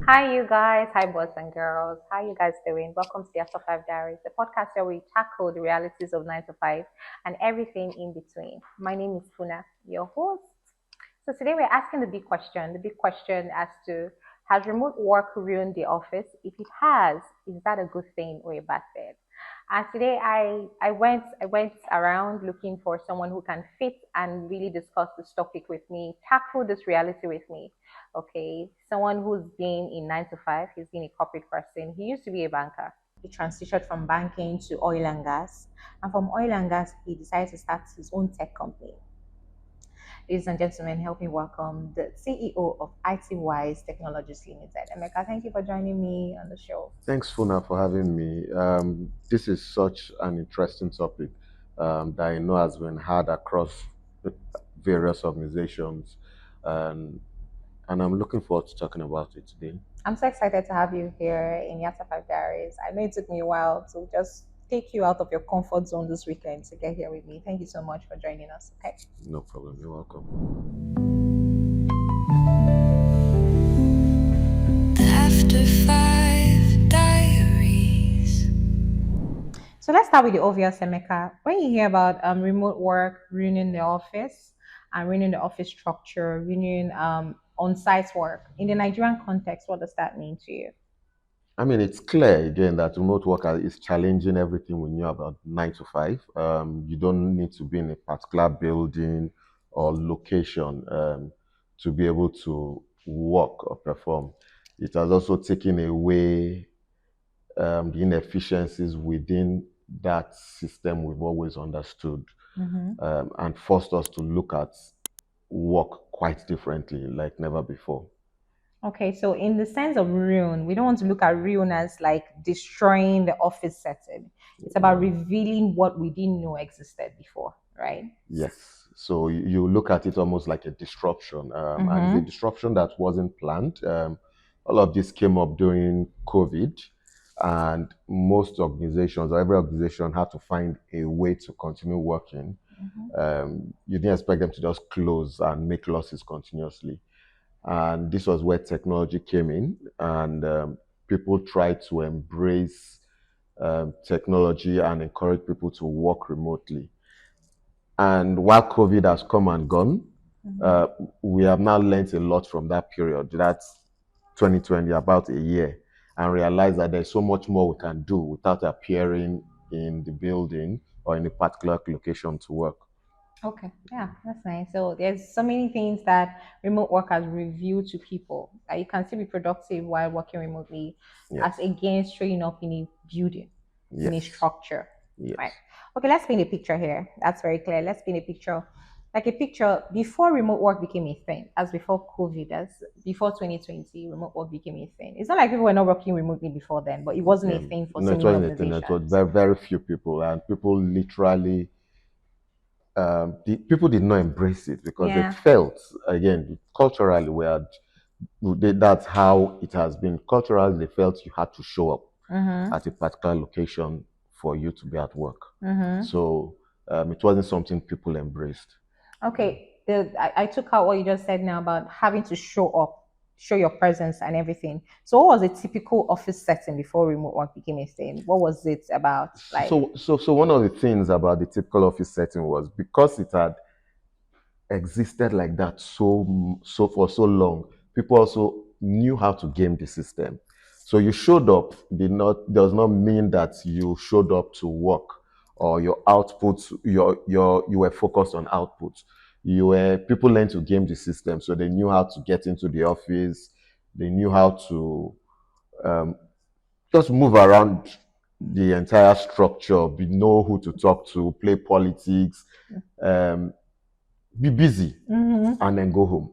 Hi, you guys. Hi, boys and girls. How you guys doing? Welcome to the After Five Diaries, the podcast where we tackle the realities of 9 to 5 and everything in between. My name is Funa, your host. So today we're asking the big question as to has remote work ruined the office? If it has, is that a good thing or a bad thing? And today I went around looking for someone who can fit and really discuss this topic with me, tackle this reality with me. Okay, someone who's been in 9 to 5, he's been a corporate person. He used to be a banker. He transitioned from banking to oil and gas. And from oil and gas, he decided to start his own tech company. Ladies and gentlemen, help me welcome the CEO of ITWise Technologies Limited. Emeka, thank you for joining me on the show. Thanks, Funa, for having me. This is such an interesting topic that I know has been had across various organizations, and, and I'm looking forward to talking about it today. I'm so excited to have you here in Yata Five Diaries. I know it took me a while to just take you out of your comfort zone this weekend to get here with me. Thank you so much for joining us. Okay. No problem. You're welcome. After Five Diaries. So let's start with the obvious, Emeka. When you hear about remote work ruining the office and ruining the office structure, ruining on-site work in the Nigerian context, what does that mean to you? I mean, it's clear again that remote work is challenging everything we knew about 9 to 5. You don't need to be in a particular building or location to be able to work or perform. It has also taken away the inefficiencies within that system we've always understood and forced us to look at work quite differently, like never before. Okay, so in the sense of ruin, we don't want to look at ruin as like destroying the office setting. It's about revealing what we didn't know existed before, right? Yes. So you look at it almost like a disruption, and it's a disruption that wasn't planned. All of this came up during COVID, and most organizations, or every organization, had to find a way to continue working. You didn't expect them to just close and make losses continuously. And this was where technology came in, and people tried to embrace technology and encourage people to work remotely. And while COVID has come and gone, uh, we have now learned a lot from that period. That's 2020, about a year, and realized that there's so much more we can do without appearing in the building or in a particular location to work. Okay, yeah, that's nice. So there's so many things that remote work has revealed to people that you can still be productive while working remotely, as Yes, against showing up in a building, in a yes, structure, right? yes. Okay, let's paint a picture here. That's very clear. Let's paint a picture, like a picture before remote work became a thing, as before COVID, as before 2020, remote work became a thing. It's not like people were not working remotely before then, but it wasn't a thing for No, so it many wasn't a thing. It was organizations. very, very few people, and people literally people did not embrace it because they Yeah. felt, again, culturally, that's how it has been. Culturally, they felt you had to show up at a particular location for you to be at work. So it wasn't something people embraced. Okay, I took out what you just said now about having to show up, show your presence and everything. So, what was a typical office setting before remote work became a thing? What was it about? Like, So one of the things about the typical office setting was because it had existed like that so for so long, people also knew how to game the system. So you showed up does not mean that you showed up to work or your outputs you were focused on outputs. You were People learned to game the system, so they knew how to get into the office. They knew how to um, just move around the entire structure, know who to talk to, play politics, um, be busy, and then go home.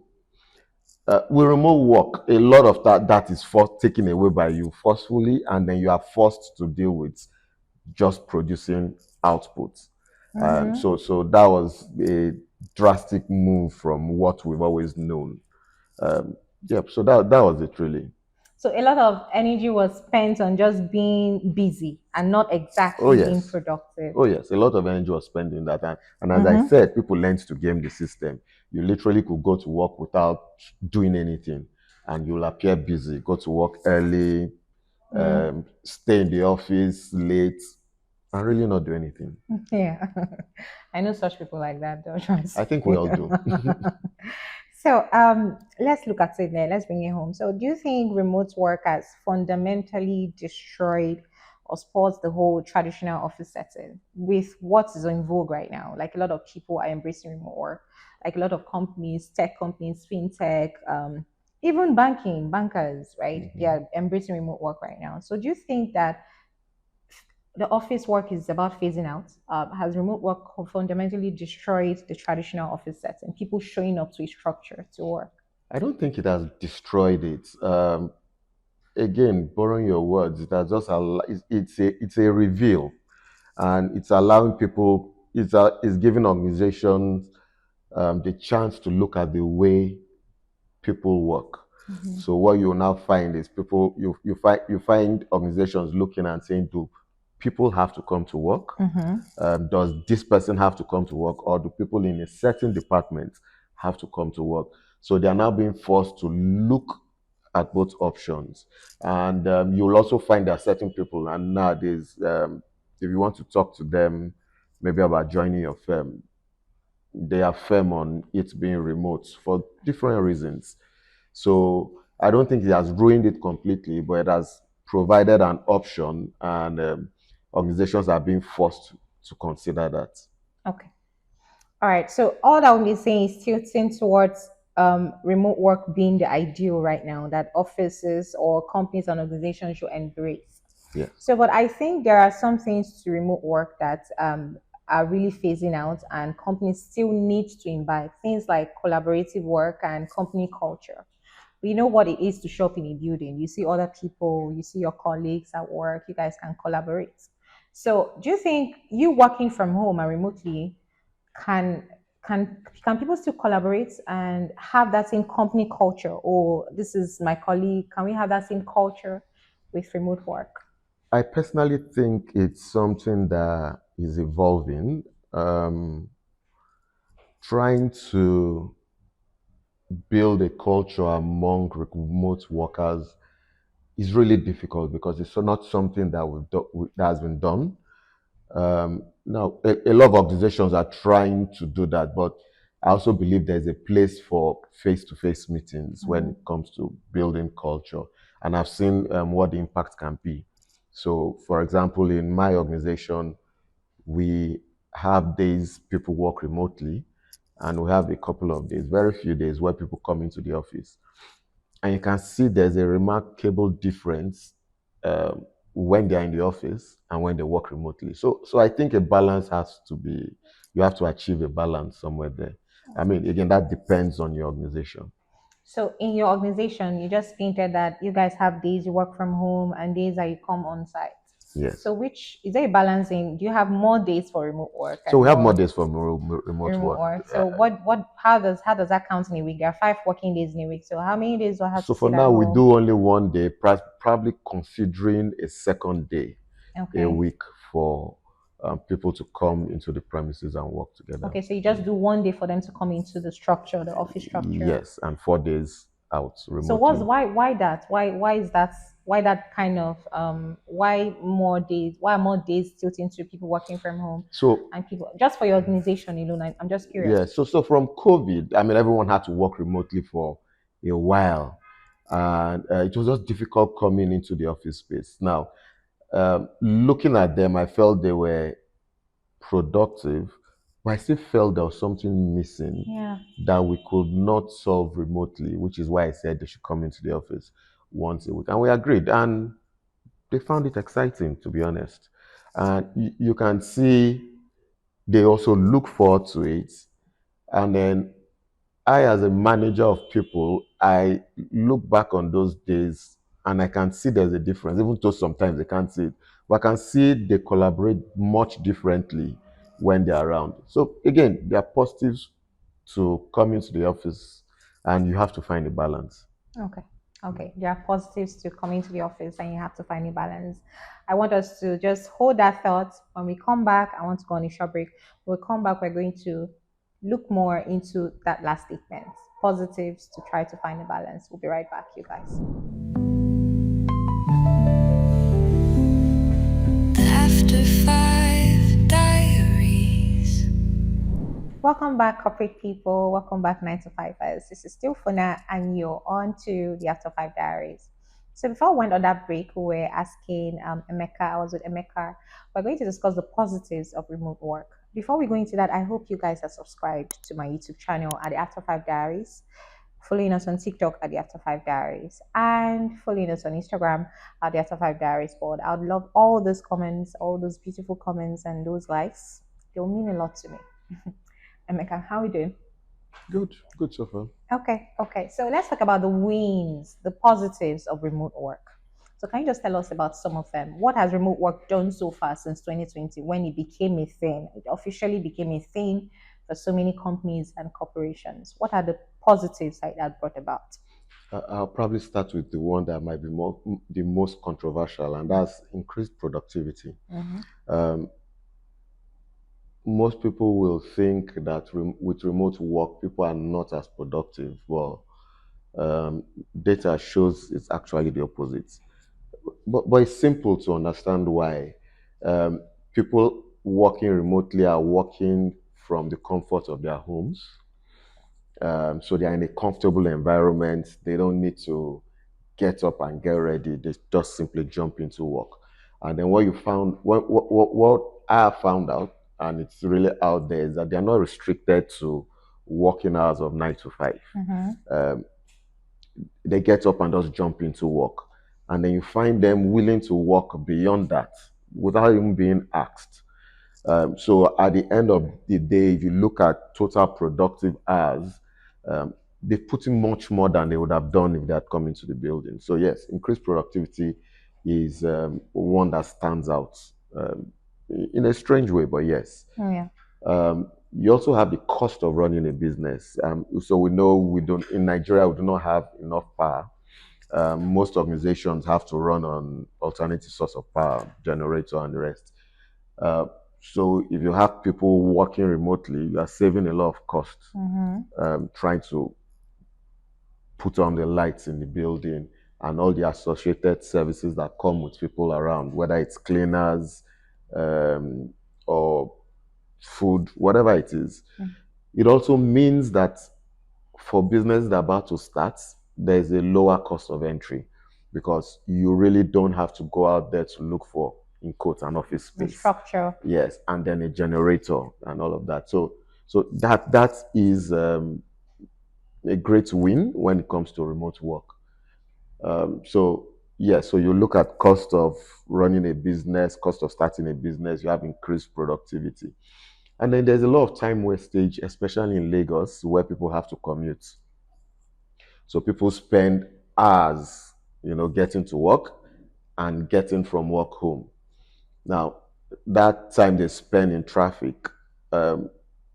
With remote work, a lot of that is taken away by you forcefully, and then you are forced to deal with just producing output. So that was a drastic move from what we've always known. Yep. So that was it really. so a lot of energy was spent on just being busy and not Oh exactly being yes. productive. Oh yes, a lot of energy was spent in that time. And as I said, people learned to game the system. You literally could go to work without doing anything. and you'll appear busy, go to work early, Mm, stay in the office late, and really not do anything. yeah. I know such people like that, though, trust I think we me. all do. So let's look at it there. Let's bring it home. So do you think remote work has fundamentally destroyed or spoils the whole traditional office setting with what is in vogue right now? Like a lot of people are embracing remote work, like a lot of companies, tech companies, fintech, even banking, bankers, right? They Mhm. are embracing remote work right now. So do you think that the office work is about phasing out? Has remote work fundamentally destroyed the traditional office setting? People showing up to a structure to work. I don't think it has destroyed it. Again, borrowing your words, it has just it's a reveal, and it's allowing people. It's giving organizations the chance to look at the way people work. Mhm. So what you will now find is people you find organizations looking and saying, do people have to come to work? Mhm. Does this person have to come to work, or do people in a certain department have to come to work? So they are now being forced to look at both options, and you'll also find that certain people, and nowadays, if you want to talk to them, maybe about joining your firm, they are firm on it being remote for different reasons. So I don't think it has ruined it completely, but it has provided an option, and organizations are being forced to consider that. Okay. All right. So all that we'll be saying is tilting towards remote work being the ideal right now that offices or companies and organizations should embrace. Yes. So, but I think there are some things to remote work that are really phasing out, and companies still need to imbibe things like collaborative work and company culture. We know what it is to shop in a building. You see other people, you see your colleagues at work, you guys can collaborate. So, do you think you working from home and remotely can can people still collaborate and have that same company culture? Or this is my colleague, can we have that same culture with remote work? I personally think it's something that is evolving. Um, Trying to build a culture among remote workers is really difficult because it's not something that has been done. Now, a lot of organizations are trying to do that, but I also believe there's a place for face-to-face meetings when Mhm. it comes to building culture, and I've seen what the impact can be. So, for example, in my organization, we have days people work remotely, and we have a couple of days, very few days, where people come into the office, and you can see there's a remarkable difference um, when they're in the office and when they work remotely. So I think a balance has to be. You have to achieve a balance somewhere there. I mean, again, that depends on your organization. So in your organization, you just painted that you guys have days you work from home and days that you come on site. Yes. So which is there a balancing? Do you have more days for remote work So and we have more more days for remote remote work. work? Uh, So what how does that count in a week? There are 5 working days in a week. So how many days do I have so to for sit at now, we home? do only one day, probably considering a second day a Okay. week for people to come into the premises and work together. Okay, so you just do one day for them to come into the structure, the office structure. Yes, and 4 days out So what's remotely. why that? Why is that why that kind of why more days? Why are more days tilting to people working from home So and people just for your organization alone? I'm just curious. yeah, so from COVID, I mean, everyone had to work remotely for a while, and it was just difficult coming into the office space. Now, looking at them, I felt they were productive, but I still felt there was something missing Yeah. that we could not solve remotely, which is why I said they should come into the office once a week, and we agreed, and they found it exciting, to be honest. And you can see they also look forward to it. And then I, as a manager of people, I look back on those days and I can see there's a difference, even though sometimes they can't see it. But I can see they collaborate much differently when they're around. So again, there are positives to coming to the office, and you have to find a balance. Okay. Okay. There are positives to coming to the office and you have to find a balance. I want us to just hold that thought. When we come back, I want to go on a short break. When we come back, we're going to look more into that last statement, positives to try to find a balance. We'll be right back, you guys. After Five Diaries. Welcome back, corporate people. Welcome back, 9 to 5ers. This is still Funa, and you're on to the After Five Diaries. So before we went on that break, we were asking Emeka, I was with Emeka, we're going to discuss the positives of remote work. Before we go into that, I hope you guys are subscribed to my YouTube channel at the After Five Diaries, following us on TikTok at the After Five Diaries, and following us on Instagram at the After Five Diaries board. I would love all those comments, all those beautiful comments, and those likes. They'll mean a lot to me. Emeka, how are we doing? Good, good so far. Okay. So let's talk about the wins, the positives of remote work. So can you just tell us about some of them? What has remote work done so far since 2020 when it became a thing? It officially became a thing for so many companies and corporations. What are the positives that that brought about? I'll probably start with the one that might be the most controversial, and that's increased productivity. Mm-hmm. Um, most people will think that with remote work, people are not as productive. Well, data shows it's actually the opposite. But it's simple to understand why. Um, People working remotely are working from the comfort of their homes. So they are in a comfortable environment. They don't need to get up and get ready. They just simply jump into work. And then what you found, what I have found out, and it's really out there, is that they are not restricted to working hours of 9 to 5. Mm-hmm. They get up and just jump into work. And then you find them willing to work beyond that without even being asked. So at the end of the day, if you look at total productive hours, they've put in much more than they would have done if they had come into the building. So yes, increased productivity is one that stands out in a strange way, but yes. Oh, yeah. You also have the cost of running a business. So we know we don't in Nigeria we do not have enough power. Most organizations have to run on alternative source of power, generator, and the rest. Uh, so if you have people working remotely, you are saving a lot of costs trying to put on the lights in the building and all the associated services that come with people around, whether it's cleaners or food, whatever it is. It also means that for businesses that are about to start, there's a lower cost of entry because you really don't have to go out there to look for, in quotes, an office The space. structure. Yes, and then a generator and all of that. So that is a great win when it comes to remote work. So yeah, so you look at cost of running a business, cost of starting a business, you have increased productivity. And then there's a lot of time wastage, especially in Lagos, where people have to commute. So people spend hours, getting to work and getting from work home. Now, that time they spend in traffic um,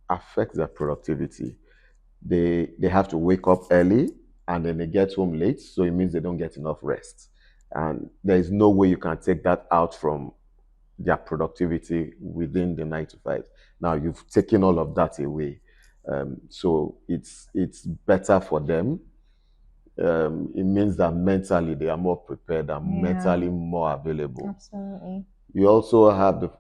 affects their productivity. They have to wake up early and then they get home late, so it means they don't get enough rest. And there is no way you can take that out from their productivity within the 9 to 5. Now you've taken all of that away, so it's better for them. It means that mentally they are more prepared and mentally more available. Absolutely. You also have the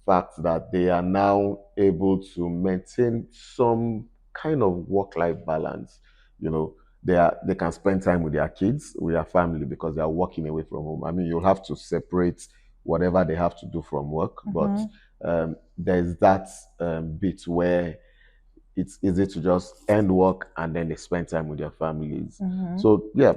fact that they are now able to maintain some kind of work-life balance. They can spend time with their kids, with their family, because they are working away from home. I mean, you'll have to separate whatever they have to do from work, but there's that bit where it's easy to just end work and then they spend time with their families. So yeah,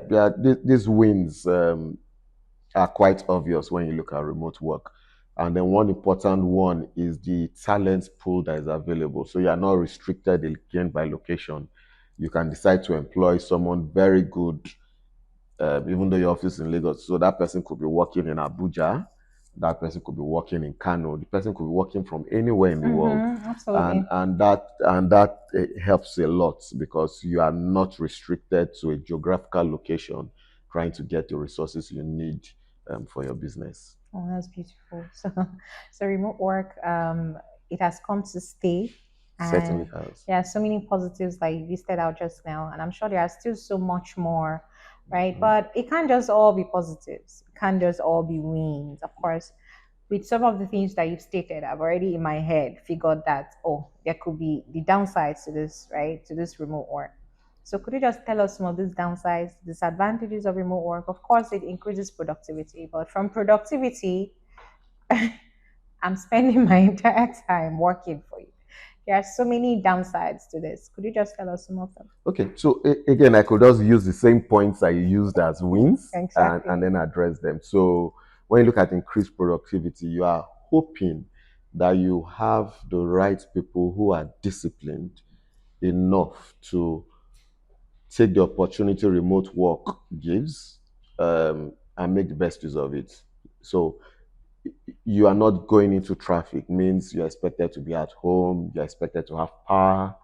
these wins are quite obvious when you look at remote work. And then one important one is the talent pool that is available. So you are not restricted again by location. You can decide to employ someone very good, even though your office is in Lagos. So that person could be working in Abuja, that person could be working in Kano, the person could be working from anywhere in the world. Absolutely. And that helps a lot because you are not restricted to a geographical location trying to get the resources you need for your business. Oh, that's beautiful. So remote work, it has come to stay. Certainly And has. there are so many positives like you listed out just now, and I'm sure there are still so much more, right? But it can't just all be positives. It can't just all be wins. Of course, with some of the things that you've stated, I've already in my head figured that, oh, there could be the downsides to this, right? To this remote work. So could you just tell us some of these downsides, disadvantages of remote work? Of course, it increases productivity, but from productivity, I'm spending my entire time working for you. There are so many downsides to this. Could you just tell us some of them? Okay, so again, I could just use the same points I used as wins and Exactly. then address them. So when you look at increased productivity, you are hoping that you have the right people who are disciplined enough to take the opportunity remote work gives, and make the best use of it. So you are not going into traffic, means you're expected to be at home, you're expected to have power,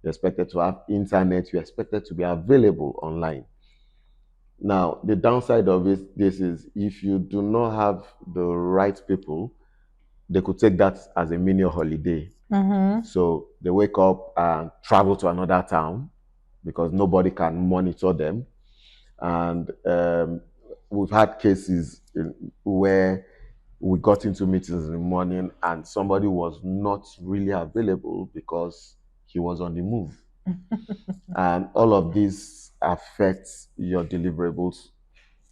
you're expected to have internet, you're expected to be available online. Now, the downside of this is if you do not have the right people, they could take that as a mini holiday. Mm-hmm. So they wake up and travel to another town because nobody can monitor them. And we've had cases where we got into meetings in the morning and somebody was not really available because he was on the move. And all of this affects your deliverables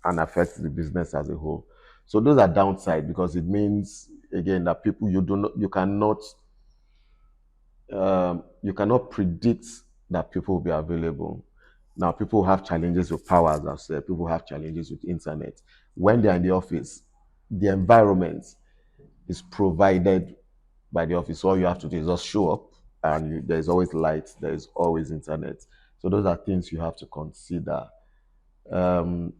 and affects the business as a whole. So those are downside because it means again that people you cannot predict that people will be available. Now, people have challenges with power, as I've said. People have challenges with internet. When they're in the office, the environment is provided by the office. All you have to do is just show up, and there's always light, there's always internet. So those are things you have to consider. Um,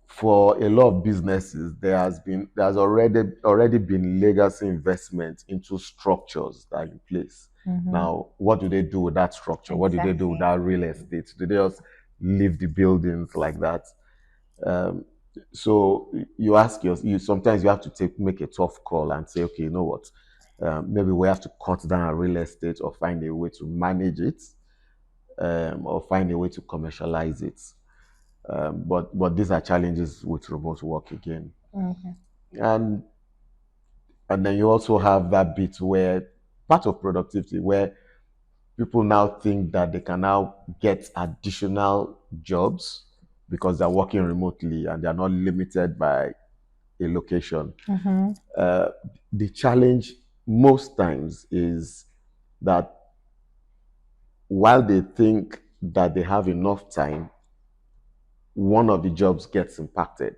for a lot of businesses, there's already been legacy investment into structures that are in place. Mm-hmm. Now, what do they do with that structure? What do they do with Exactly. that real estate? Do they just leave the buildings like that? Um, so you ask you sometimes you have to make a tough call and say, okay, you know what? Maybe we have to cut down our real estate or find a way to manage it, or find a way to commercialize it. But these are challenges with remote work again. Okay. And and then you also have that bit where part of productivity where people now think that they can now get additional jobs because they're working remotely and they're not limited by a location. Mm-hmm. Uh, the challenge most times is that while they think that they have enough time, one of the jobs gets impacted.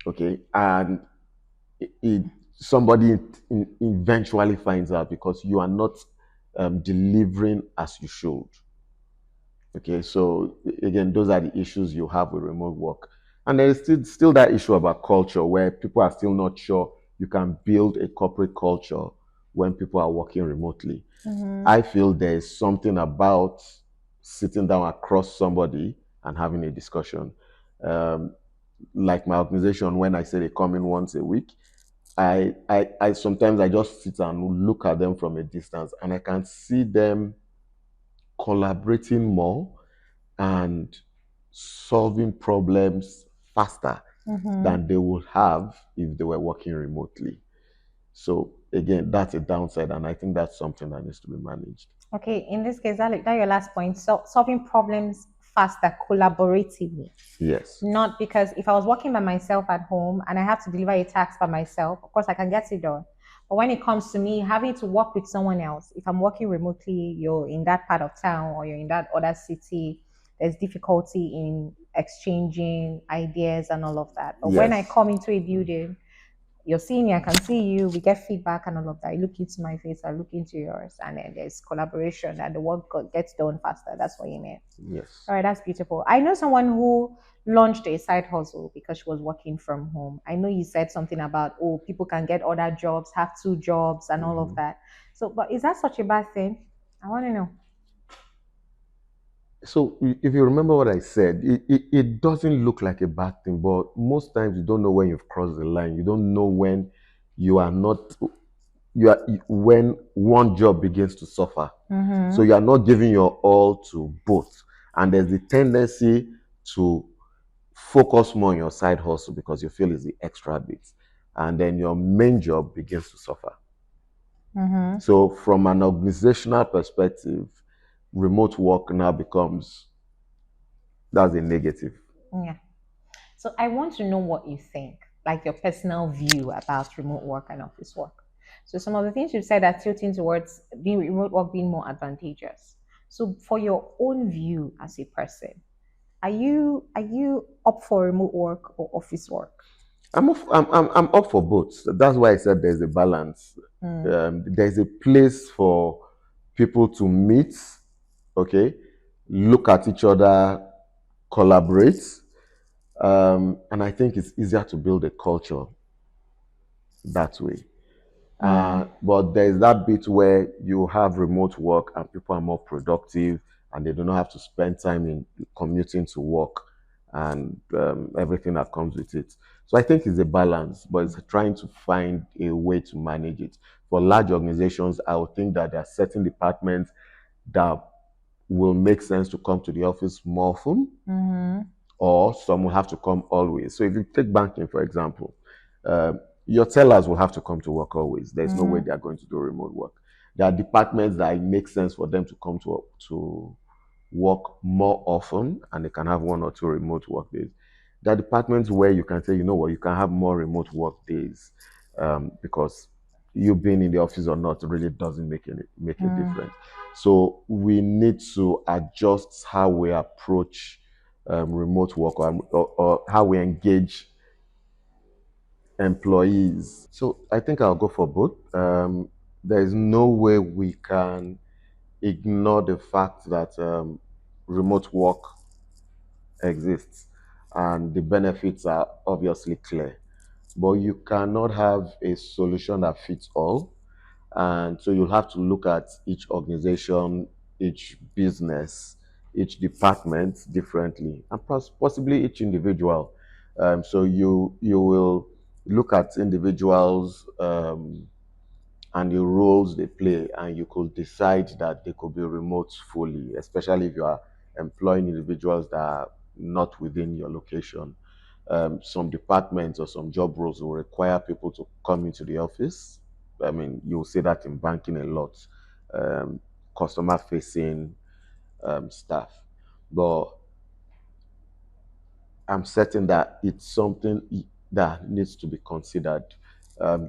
Okay, and it somebody eventually finds out because you are not delivering as you should. Okay, so again, those are the issues you have with remote work, and there is still that issue about culture where people are still not sure you can build a corporate culture when people are working remotely. Mm-hmm. I feel there is something about sitting down across somebody and having a discussion. Um, like my organization, when I say they come in once a week, I sometimes I just sit and look at them from a distance and I can see them collaborating more and solving problems faster Mm-hmm. than they would have if they were working remotely. So again, that's a downside, and I think that's something that needs to be managed. Okay, in this case, that your last point, solving problems faster, collaboratively. Yes. Not because if I was working by myself at home and I have to deliver a task by myself, of course I can get it done. But when it comes to me having to work with someone else, if I'm working remotely, you're in that part of town or you're in that other city, there's difficulty in exchanging ideas and all of that. But when I Yes. come into a building, you're seeing me, I can see you, we get feedback and all of that. You look into my face, I look into yours, and then there's collaboration and the work gets done faster. That's what you mean. Yes. All right, that's beautiful. I know someone who launched a side hustle because she was working from home. I know you said something about, oh, people can get other jobs, have two jobs, and all of Mhm. that. So, but is that such a bad thing? I want to know. So if you remember what I said, it doesn't look like a bad thing, but most times you don't know when you've crossed the line. You don't know when you are not. when one job begins to suffer. So Mm-hmm. you are not giving your all to both. And there's the tendency to focus more on your side hustle because you feel it's the extra bit. And then your main job begins to suffer. Mm-hmm. So from an organizational perspective, remote work now becomes that's a negative. Yeah. So I want to know what you think, like your personal view about remote work and office work. So some of the things you've said are tilting towards being remote work being more advantageous. So for your own view as a person, are you up for remote work or office work? I'm up for both. That's why I said there's a balance. Mm. There's a place for people to meet, okay, look at each other, collaborate, and I think it's easier to build a culture that way. Mm. But there's that bit where you have remote work and people are more productive and they do not have to spend time in commuting to work and everything that comes with it. So I think it's a balance, but it's trying to find a way to manage it. For large organizations, I would think that there are certain departments that will make sense to come to the office more often, Mm-hmm. or some will have to come always. So if you take banking, for example, uh, your tellers will have to come to work always. There's no way Mm-hmm. they are going to do remote work. There are departments that it makes sense for them to come to work more often, and they can have one or two remote work days. There are departments where you can say, you know what, you can have more remote work days because you being in the office or not really doesn't make a Mm. difference. So we need to adjust how we approach remote work or how we engage employees. So I think I'll go for both. There is no way we can ignore the fact that remote work exists and the benefits are obviously clear. But you cannot have a solution that fits all. And so you'll have to look at each organization, each business, each department differently, and possibly each individual. So you will look at individuals and the roles they play, and you could decide that they could be remote fully, especially if you are employing individuals that are not within your location. Some departments or some job roles will require people to come into the office. I mean, you'll see that in banking a lot, um, customer facing staff. But I'm certain that it's something that needs to be considered.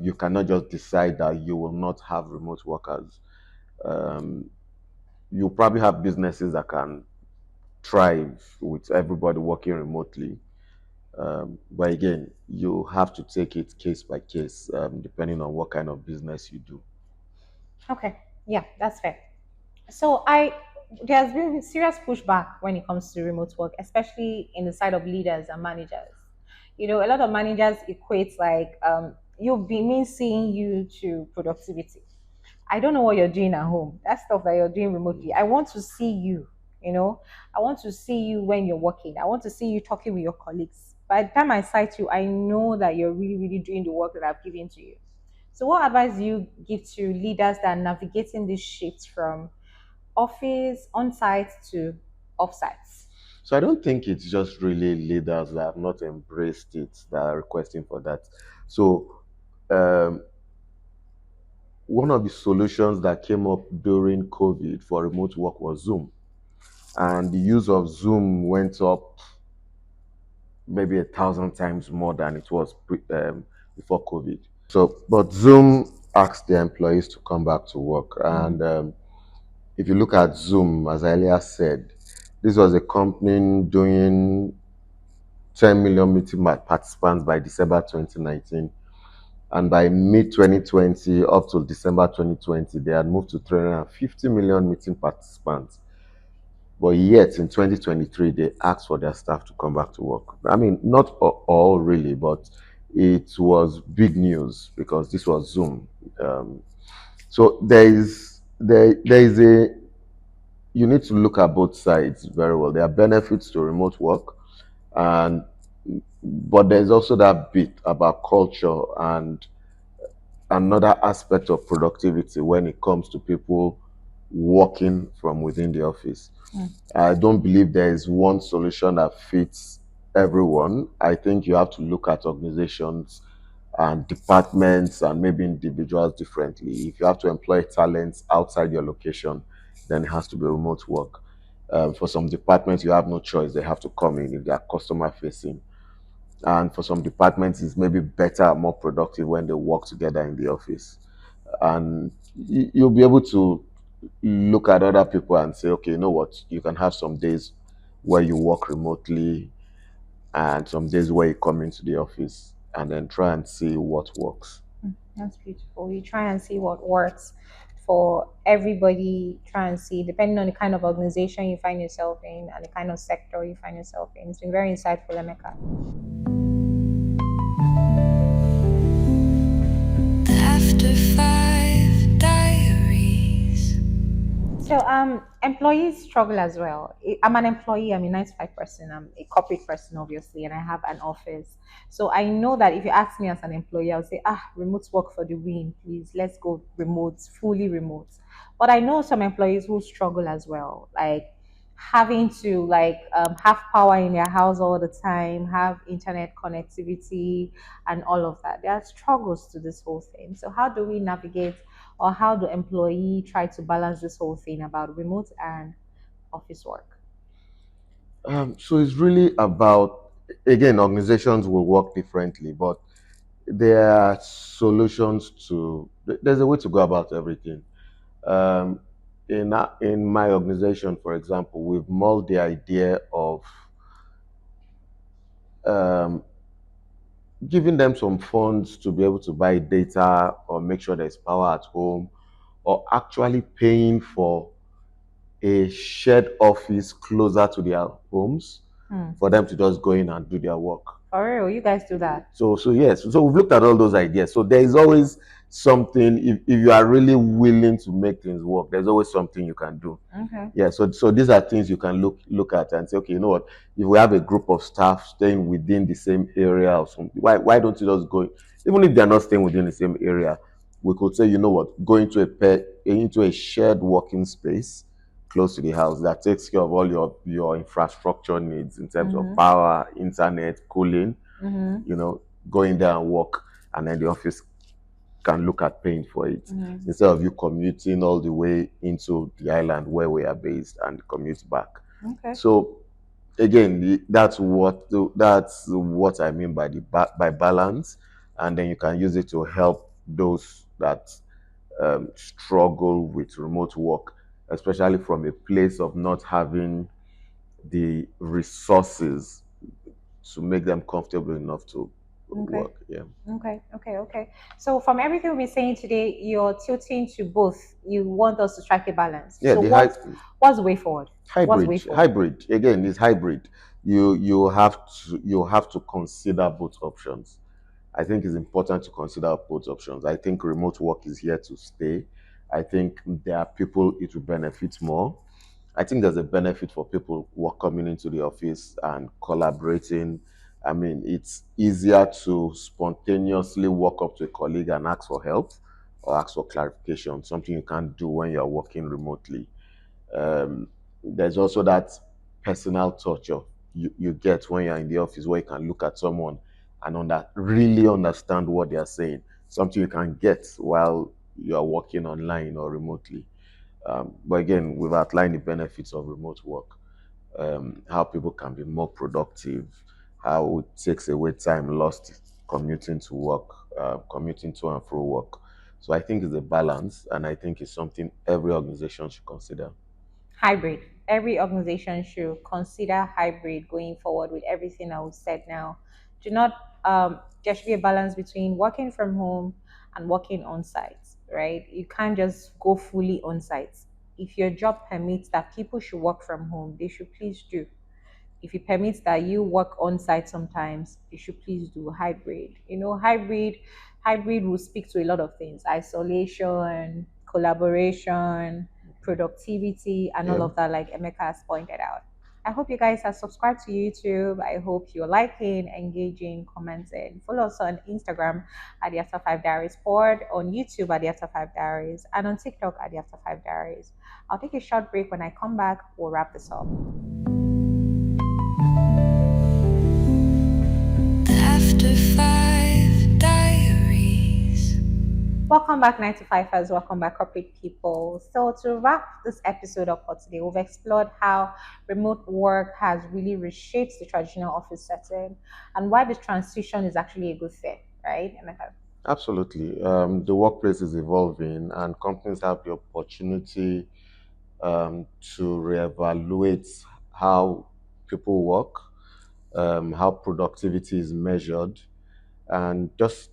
You cannot just decide that you will not have remote workers. Um, you probably have businesses that can thrive with everybody working remotely. But again, you have to take it case by case, depending on what kind of business you do. Okay. Yeah, that's fair. So I there's been serious pushback when it comes to remote work, especially in the side of leaders and managers. You know, a lot of managers equate like you'll be me seeing you to productivity. I don't know what you're doing at home. That stuff that you're doing remotely. I want to see you, you know. I want to see you when you're working. I want to see you talking with your colleagues. By the time I cite you, I know that you're really, really doing the work that I've given to you. So what advice do you give to leaders that are navigating this shift from office on site to off sites? So I don't think it's just really leaders that have not embraced it that are requesting for that. So um, one of the solutions that came up during COVID for remote work was Zoom, and the use of Zoom went up maybe 1,000 times more than it was before COVID. So, but Zoom asked the employees to come back to work, Mm. and if you look at Zoom, as I earlier said, this was a company doing 10 million meeting participants by December 2019. And by mid 2020 up to December 2020, they had moved to 350 million meeting participants. But yet in 2023, they asked for their staff to come back to work. I mean, not all really, but it was big news because this was Zoom. So there is a you need to look at both sides very well. There are benefits to remote work, and but there's also that bit about culture and another aspect of productivity when it comes to people working from within the office. Mm. I don't believe there is one solution that fits everyone. I think you have to look at organizations and departments and maybe individuals differently. If you have to employ talents outside your location, then it has to be remote work. For some departments, you have no choice. They have to come in if they are customer facing. And for some departments, it's maybe better and more productive when they work together in the office. And you'll be able to look at other people and say, okay, you know what, you can have some days where you work remotely and some days where you come into the office and then try and see what works. That's beautiful. You try and see what works for everybody. Try and see, depending on the kind of organization you find yourself in and the kind of sector you find yourself in. It's been very insightful, Emeka. After five diaries. So, employees struggle as well. I'm an employee. I'm a 9 to 5 person. I'm a corporate person, obviously, and I have an office. So I know that if you ask me as an employee, I'll say, remote work for the win, please. Let's go remote, fully remote. But I know some employees who struggle as well, like having to have power in their house all the time, have internet connectivity, and all of that. There are struggles to this whole thing. So how do we navigate, or how do employee try to balance this whole thing about remote and office work? So it's really about, again, organizations will work differently, but there are solutions to, there's a way to go about everything. Um, in my organization, for example, we've mulled the idea of um, giving them some funds to be able to buy data or make sure there's power at home, or actually paying for a shared office closer to their homes for them to just go in and do their work. For real, you guys do that? So yes, so we've looked at all those ideas. So there is always something, if you are really willing to make things work, there's always something you can do. Okay. Yeah, so these are things you can look at and say, okay, you know what, if we have a group of staff staying within the same area or something, why don't you just go, even if they're not staying within the same area, we could say, you know what, go into into a shared working space close to the house that takes care of all your infrastructure needs in terms of power, internet, cooling, you know, go in there and work, and then the office can look at paying for it instead of you commuting all the way into the island where we are based and commute back. Okay. So again, that's what I mean by by balance, and then you can use it to help those that struggle with remote work, especially from a place of not having the resources to make them comfortable enough to Okay. work. Yeah. Okay. So from everything we're saying today, you're tilting to both. You want us to strike a balance. Yeah, So the what's the way forward? What's the way hybrid. forward? Hybrid. Again, it's hybrid. You have to consider both options. I think it's important to consider both options. I think remote work is here to stay. I think there are people it will benefit more. I think there's a benefit for people who are coming into the office and collaborating. I mean, it's easier to spontaneously walk up to a colleague and ask for help or ask for clarification, something you can't do when you're working remotely. There's also that personal touch you get when you're in the office where you can look at someone and really understand what they're saying, something you can get while you're working online or remotely. But again, we've outlined the benefits of remote work, how people can be more productive, how it takes away time lost commuting to work, commuting to and fro work. So I think it's a balance, and I think it's something every organization should consider. Hybrid. Every organization should consider hybrid going forward with everything I was said now. Do not there should be a balance between working from home and working on site, right? You can't just go fully on site. If your job permits that people should work from home, they should please do. If it permits that you work on site sometimes, you should please do hybrid. Hybrid will speak to a lot of things: isolation, collaboration, productivity, and all Yeah. of that, like Emeka has pointed out. I hope you guys are subscribed to YouTube. I hope you're liking, engaging, commenting. Follow us on Instagram at the After Five Diaries Board, on YouTube at the After Five Diaries, and on TikTok at the After Five Diaries. I'll take a short break. When I come back, we'll wrap this up. After Five Diaries. Welcome back, 9 to 5ers. Welcome back, corporate people. So, to wrap this episode up for today, we've explored how remote work has really reshaped the traditional office setting and why the transition is actually a good thing, right, Emeka? Absolutely. The workplace is evolving, and companies have the opportunity to reevaluate how people work, how productivity is measured, and just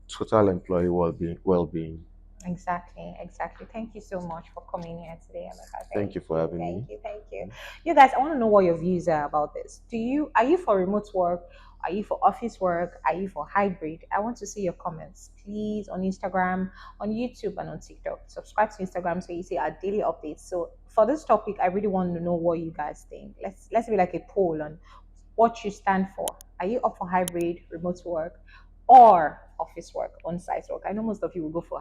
total employee well-being. Well-being. Exactly, exactly. Thank you so much for coming here today, Emeka. Thank Thank you for you, having thank me. you, thank you. You guys, I want to know what your views are about this. Are you for remote work? Are you for office work? Are you for hybrid? I want to see your comments, please, on Instagram, on YouTube, and on TikTok. Subscribe to Instagram so you see our daily updates. So for this topic, I really want to know what you guys think. Let's be like a poll on what you stand for. Are you up for hybrid, remote work, or office work, on-site work? I know most of you will go for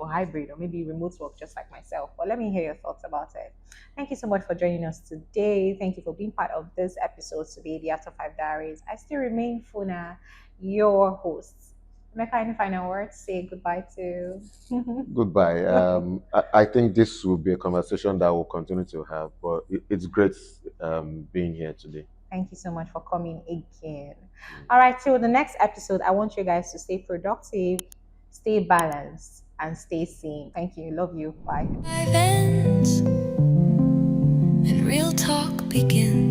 hybrid or maybe remote work, just like myself. But let me hear your thoughts about it. Thank you so much for joining us today. Thank you for being part of this episode today, the After Five Diaries. I still remain Funa, your host. Make any final words? Say goodbye to. Goodbye. I think this will be a conversation that we'll continue to have, but it's great being here today. Thank you so much for coming again. All right, till the next episode, I want you guys to stay productive, stay balanced, and stay sane. Thank you. Love you. Bye. And real talk begins.